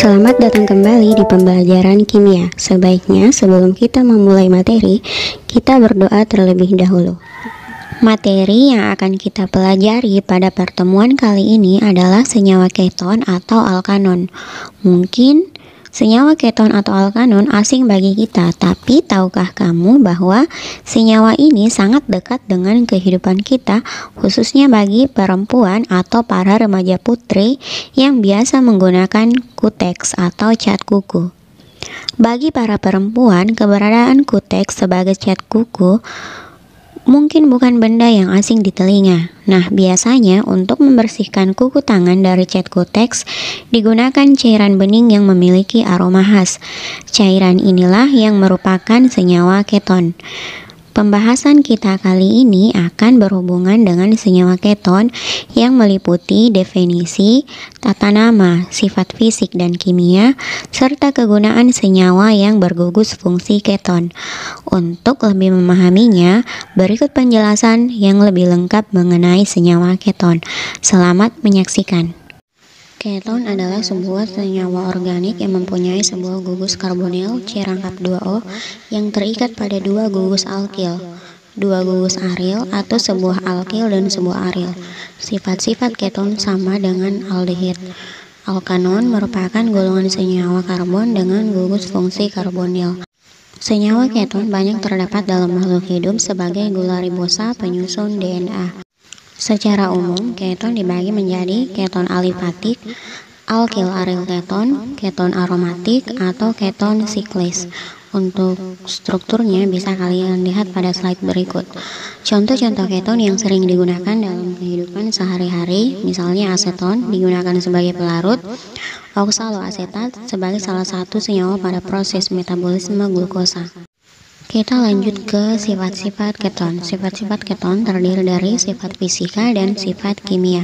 Selamat datang kembali di pembelajaran kimia. Sebaiknya sebelum kita memulai materi, kita berdoa terlebih dahulu. Materi yang akan kita pelajari pada pertemuan kali ini adalah senyawa keton atau alkanon. Mungkin senyawa keton atau alkanon asing bagi kita, tapi tahukah kamu bahwa senyawa ini sangat dekat dengan kehidupan kita, khususnya bagi perempuan atau para remaja putri yang biasa menggunakan kuteks atau cat kuku. Bagi para perempuan, keberadaan kuteks sebagai cat kuku mungkin bukan benda yang asing di telinga. Nah, biasanya untuk membersihkan kuku tangan dari cat kuteks digunakan cairan bening yang memiliki aroma khas. Cairan inilah yang merupakan senyawa keton. Pembahasan kita kali ini akan berhubungan dengan senyawa keton yang meliputi definisi, tata nama, sifat fisik dan kimia, serta kegunaan senyawa yang bergugus fungsi keton. Untuk lebih memahaminya, berikut penjelasan yang lebih lengkap mengenai senyawa keton. Selamat menyaksikan. Keton adalah sebuah senyawa organik yang mempunyai sebuah gugus karbonil C-2O yang terikat pada dua gugus alkil, dua gugus aril atau sebuah alkil dan sebuah aril. Sifat-sifat keton sama dengan aldehid. Alkanon merupakan golongan senyawa karbon dengan gugus fungsi karbonil. Senyawa keton banyak terdapat dalam makhluk hidup sebagai gula ribosa penyusun DNA. Secara umum, keton dibagi menjadi keton alifatik, alkil aril keton, keton aromatik, atau keton siklis. Untuk strukturnya bisa kalian lihat pada slide berikut. Contoh-contoh keton yang sering digunakan dalam kehidupan sehari-hari, misalnya aseton digunakan sebagai pelarut, oksaloasetat sebagai salah satu senyawa pada proses metabolisme glukosa. Kita lanjut ke sifat-sifat keton. Sifat-sifat keton terdiri dari sifat fisika dan sifat kimia.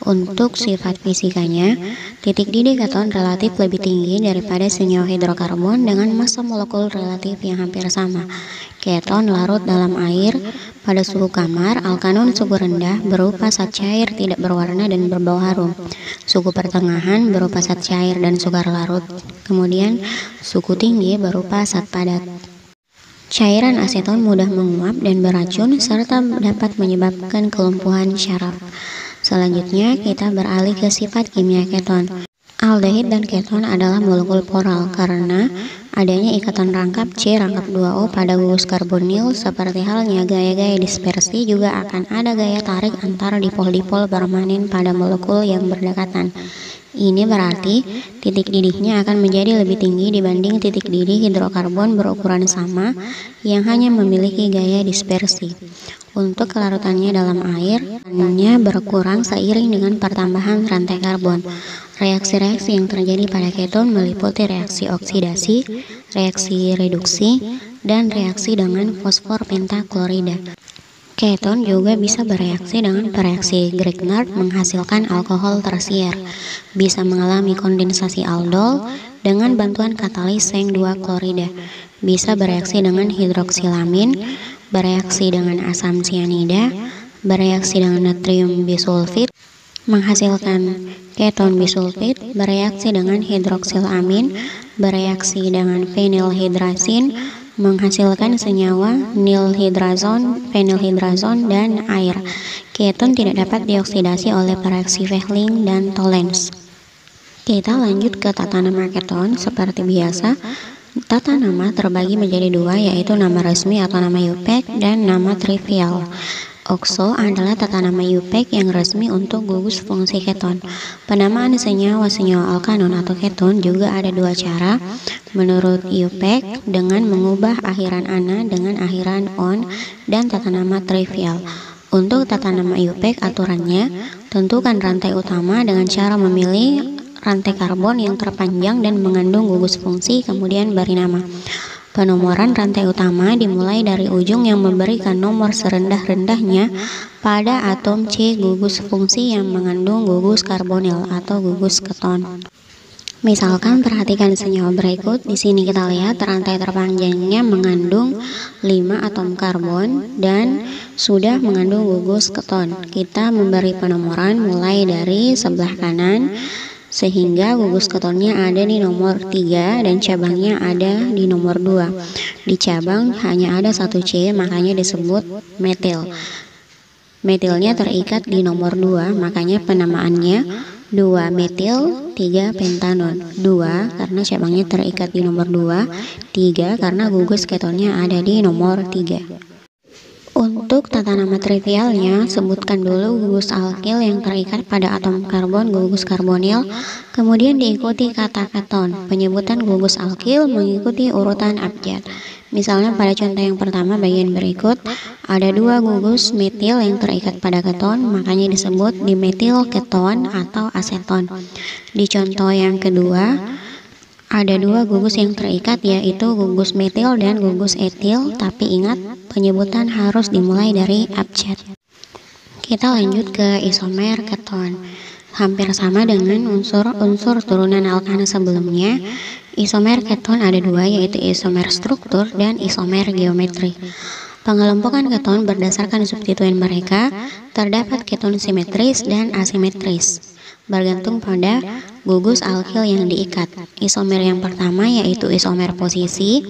Untuk sifat fisikanya, titik didih keton relatif lebih tinggi daripada senyawa hidrokarbon dengan massa molekul relatif yang hampir sama. Keton larut dalam air pada suhu kamar, alkanon suhu rendah berupa zat cair tidak berwarna dan berbau harum. Suhu pertengahan berupa zat cair dan sukar larut. Kemudian suhu tinggi berupa zat padat. Cairan aseton mudah menguap dan beracun serta dapat menyebabkan kelumpuhan syaraf. Selanjutnya kita beralih ke sifat kimia keton. Aldehid dan keton adalah molekul poral karena adanya ikatan rangkap C-2O pada gugus karbonil. Seperti halnya gaya-gaya dispersi, juga akan ada gaya tarik antar dipol-dipol permanen pada molekul yang berdekatan. Ini berarti titik didihnya akan menjadi lebih tinggi dibanding titik didih hidrokarbon berukuran sama yang hanya memiliki gaya dispersi. Untuk kelarutannya dalam air, hanya berkurang seiring dengan pertambahan rantai karbon. Reaksi-reaksi yang terjadi pada keton meliputi reaksi oksidasi, reaksi reduksi, dan reaksi dengan fosfor pentaklorida. Keton juga bisa bereaksi dengan reaksi Grignard menghasilkan alkohol tersier, bisa mengalami kondensasi aldol dengan bantuan katalis seng 2 klorida, bisa bereaksi dengan hidroksilamin, bereaksi dengan asam sianida, bereaksi dengan natrium bisulfit, menghasilkan keton bisulfit, bereaksi dengan hidroksilamin, bereaksi dengan fenilhidrazin, menghasilkan senyawa nilhydrazon, fenilhydrazon, dan air. Keton tidak dapat dioksidasi oleh reaksi Fehling dan Tollens. Kita lanjut ke tata nama keton. Seperti biasa, tata nama terbagi menjadi dua, yaitu nama resmi atau nama IUPAC dan nama trivial. OXO adalah tata nama IUPAC yang resmi untuk gugus fungsi keton. Penamaan senyawa-senyawa alkanon atau keton juga ada dua cara menurut IUPAC, dengan mengubah akhiran ana dengan akhiran on, dan tata nama trivial. Untuk tata nama IUPAC, aturannya tentukan rantai utama dengan cara memilih rantai karbon yang terpanjang dan mengandung gugus fungsi, kemudian beri nama. Penomoran rantai utama dimulai dari ujung yang memberikan nomor serendah-rendahnya pada atom C gugus fungsi yang mengandung gugus karbonil atau gugus keton. Misalkan perhatikan senyawa berikut. Di sini kita lihat rantai terpanjangnya mengandung 5 atom karbon dan sudah mengandung gugus keton. Kita memberi penomoran mulai dari sebelah kanan sehingga gugus ketonnya ada di nomor 3 dan cabangnya ada di nomor 2. Di cabang hanya ada satu C, makanya disebut metil. Metilnya terikat di nomor 2, makanya penamaannya 2-metil 3-pentanon. 2 karena cabangnya terikat di nomor 2, 3 karena gugus ketonnya ada di nomor 3. Untuk tata nama trivialnya, sebutkan dulu gugus alkil yang terikat pada atom karbon gugus karbonil, kemudian diikuti kata keton. Penyebutan gugus alkil mengikuti urutan abjad. Misalnya pada contoh yang pertama bagian berikut, ada 2 gugus metil yang terikat pada keton, makanya disebut dimetil keton atau aseton. Di contoh yang kedua, ada 2 gugus yang terikat, yaitu gugus metil dan gugus etil, tapi ingat penyebutan harus dimulai dari abjad. Kita lanjut ke isomer keton. Hampir sama dengan unsur-unsur turunan alkana sebelumnya. Isomer keton ada 2, yaitu isomer struktur dan isomer geometri. Pengelompokan keton berdasarkan substituen mereka, terdapat keton simetris dan asimetris, bergantung pada gugus alkil yang diikat. Isomer yang pertama yaitu isomer posisi.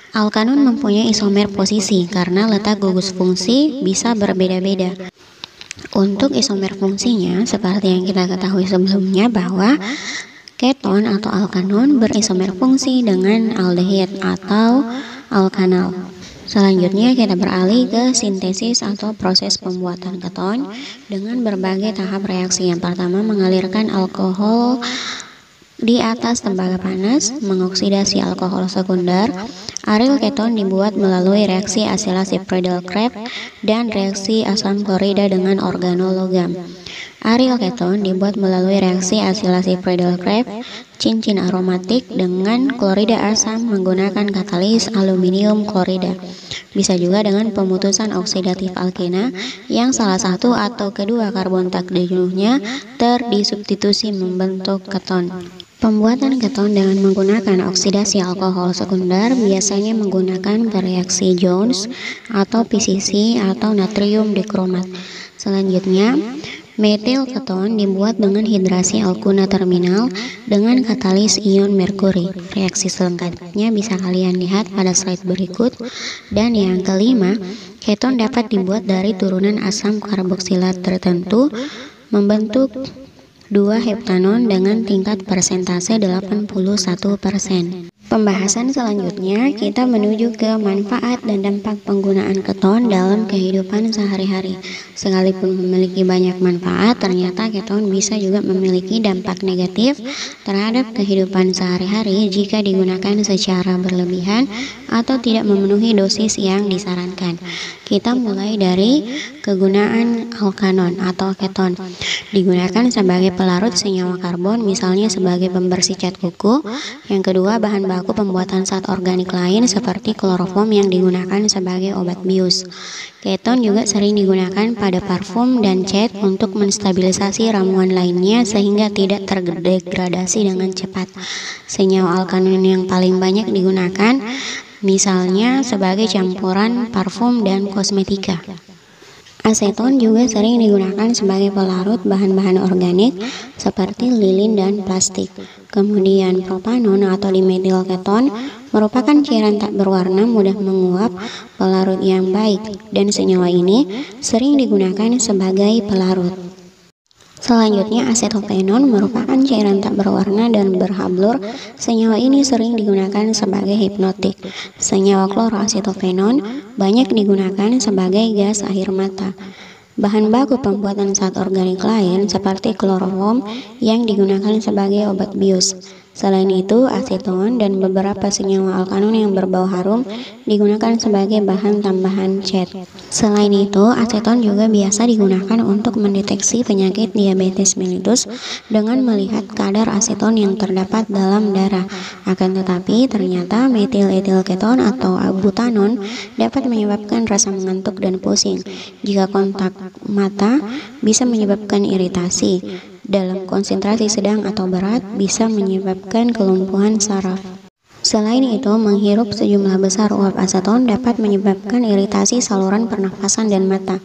Alkanun mempunyai isomer posisi karena letak gugus fungsi bisa berbeda-beda. Untuk isomer fungsinya, seperti yang kita ketahui sebelumnya bahwa keton atau alkanun berisomer fungsi dengan aldehid atau alkanal. Selanjutnya kita beralih ke sintesis atau proses pembuatan keton dengan berbagai tahap reaksi. Yang pertama, mengalirkan alkohol di atas tembaga panas, mengoksidasi alkohol sekunder. Aril keton dibuat melalui reaksi asilasi Friedel-Crafts dan reaksi asam klorida dengan organologam. Aril keton dibuat melalui reaksi asilasi Friedel-Crafts cincin aromatik dengan klorida asam menggunakan katalis aluminium klorida. Bisa juga dengan pemutusan oksidatif alkena yang salah satu atau kedua karbon tak jenuhnya terdisubstitusi membentuk keton. Pembuatan keton dengan menggunakan oksidasi alkohol sekunder biasanya menggunakan reaksi Jones atau PCC atau natrium dikromat. Selanjutnya, metil keton dibuat dengan hidrasi alkuna terminal dengan katalis ion merkuri. Reaksi selengkapnya bisa kalian lihat pada slide berikut. Dan yang kelima, keton dapat dibuat dari turunan asam karboksilat tertentu membentuk 2 heptanon dengan tingkat persentase 81%. Pembahasan selanjutnya kita menuju ke manfaat dan dampak penggunaan keton dalam kehidupan sehari-hari. Sekalipun memiliki banyak manfaat, ternyata keton bisa juga memiliki dampak negatif terhadap kehidupan sehari-hari jika digunakan secara berlebihan atau tidak memenuhi dosis yang disarankan. Kita mulai dari kegunaan alkanon atau keton. Digunakan sebagai pelarut senyawa karbon, misalnya sebagai pembersih cat kuku. Yang kedua, bahan baku pembuatan zat organik lain seperti kloroform yang digunakan sebagai obat bius. Keton juga sering digunakan pada parfum dan cat untuk menstabilisasi ramuan lainnya sehingga tidak terdegradasi dengan cepat. Senyawa alkanon yang paling banyak digunakan misalnya sebagai campuran parfum dan kosmetika. Aseton juga sering digunakan sebagai pelarut bahan-bahan organik seperti lilin dan plastik. Kemudian propanon atau dimetil keton merupakan cairan tak berwarna mudah menguap, pelarut yang baik, dan senyawa ini sering digunakan sebagai pelarut. Selanjutnya, asetofenon merupakan cairan tak berwarna dan berhablur. Senyawa ini sering digunakan sebagai hipnotik. Senyawa kloroasetofenon banyak digunakan sebagai gas air mata. Bahan baku pembuatan zat organik lain seperti kloroform yang digunakan sebagai obat bius. Selain itu, aseton dan beberapa senyawa alkanon yang berbau harum digunakan sebagai bahan tambahan cat. Selain itu, aseton juga biasa digunakan untuk mendeteksi penyakit diabetes mellitus dengan melihat kadar aseton yang terdapat dalam darah. Akan tetapi, ternyata metil etil keton atau butanon dapat menyebabkan rasa mengantuk dan pusing. Jika kontak mata bisa menyebabkan iritasi. Dalam konsentrasi sedang atau berat bisa menyebabkan kelumpuhan saraf. Selain itu, menghirup sejumlah besar uap aseton dapat menyebabkan iritasi saluran pernafasan dan mata.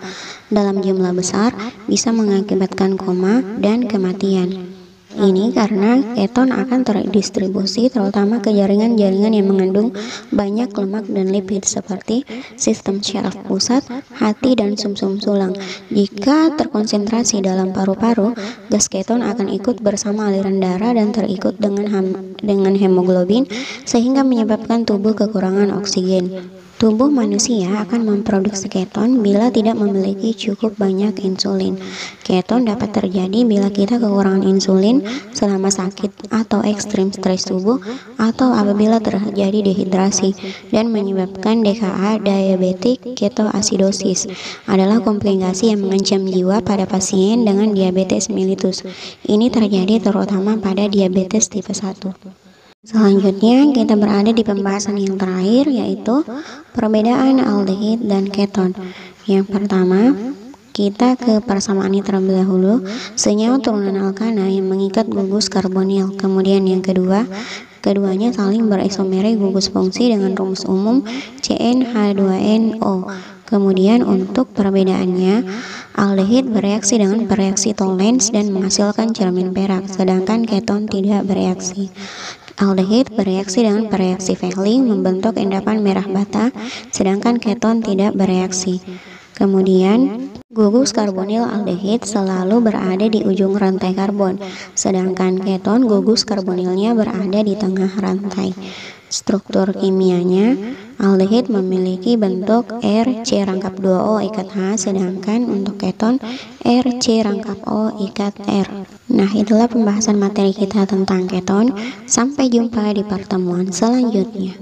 Dalam jumlah besar bisa mengakibatkan koma dan kematian. Hal ini karena keton akan terdistribusi terutama ke jaringan-jaringan yang mengandung banyak lemak dan lipid seperti sistem syaraf pusat, hati, dan sumsum tulang. Jika terkonsentrasi dalam paru-paru, gas keton akan ikut bersama aliran darah dan terikut dengan hemoglobin sehingga menyebabkan tubuh kekurangan oksigen. Tubuh manusia akan memproduksi keton bila tidak memiliki cukup banyak insulin. Keton dapat terjadi bila kita kekurangan insulin selama sakit atau ekstrim stres tubuh atau apabila terjadi dehidrasi dan menyebabkan DKA diabetik ketoasidosis adalah komplikasi yang mengancam jiwa pada pasien dengan diabetes mellitus. Ini terjadi terutama pada diabetes tipe 1. Selanjutnya kita berada di pembahasan yang terakhir yaitu perbedaan aldehid dan keton. Yang pertama, kita ke persamaannya terlebih dahulu. Senyawa turunan alkana yang mengikat gugus karbonil. Kemudian yang kedua, keduanya saling berisomeri gugus fungsi dengan rumus umum CnH2nO. Kemudian untuk perbedaannya, aldehid bereaksi dengan pereaksi Tollens dan menghasilkan cermin perak, sedangkan keton tidak bereaksi. Aldehid bereaksi dengan pereaksi Fehling membentuk endapan merah bata, sedangkan keton tidak bereaksi. Kemudian, gugus karbonil aldehid selalu berada di ujung rantai karbon, sedangkan keton gugus karbonilnya berada di tengah rantai. Struktur kimianya, aldehid memiliki bentuk RC♯2O ikat H, sedangkan untuk keton RC♯O ikat R. Nah, itulah pembahasan materi kita tentang keton. Sampai jumpa di pertemuan selanjutnya.